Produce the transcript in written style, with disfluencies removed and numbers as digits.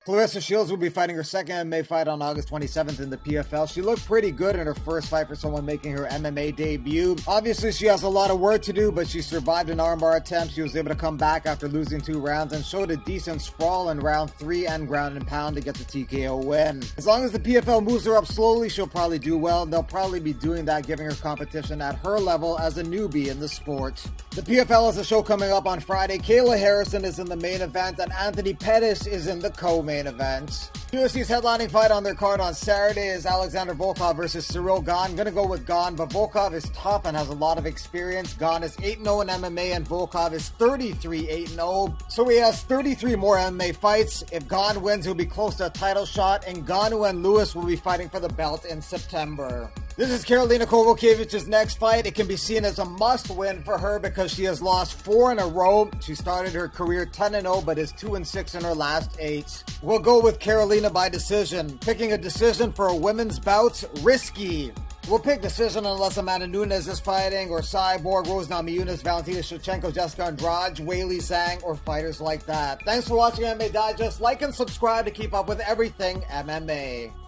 Clarissa Shields will be fighting her second MMA fight on August 27th in the PFL. She looked pretty good in her first fight for someone making her MMA debut. Obviously, she has a lot of work to do, but she survived an armbar attempt. She was able to come back after losing 2 rounds and showed a decent sprawl in round 3 and ground and pound to get the TKO win. As long as the PFL moves her up slowly, she'll probably do well. They'll probably be doing that, giving her competition at her level as a newbie in the sport. The PFL has a show coming up on Friday. Kayla Harrison is in the main event and Anthony Pettis is in the co-main event. UFC's headlining fight on their card on Saturday is Alexander Volkov versus Cyril Gane. Gonna go with Gane, but Volkov is tough and has a lot of experience. Gane is 8-0 in MMA and Volkov is 33-8-0. So he has 33 more MMA fights. If Gane wins, he'll be close to a title shot, and Ngannou and Lewis will be fighting for the belt in September. This is Karolina Kowalkiewicz' next fight. It can be seen as a must-win for her because she has lost 4 in a row. She started her career 10-0, but is 2-6 in her last 8. We'll go with Karolina by decision. Picking a decision for a women's bout, risky. We'll pick decision unless Amanda Nunes is fighting, or Cyborg, Rose Namajunas, Valentina Shevchenko, Jessica Andrade, Weili Zhang, or fighters like that. Thanks for watching MMA Digest. Like and subscribe to keep up with everything MMA.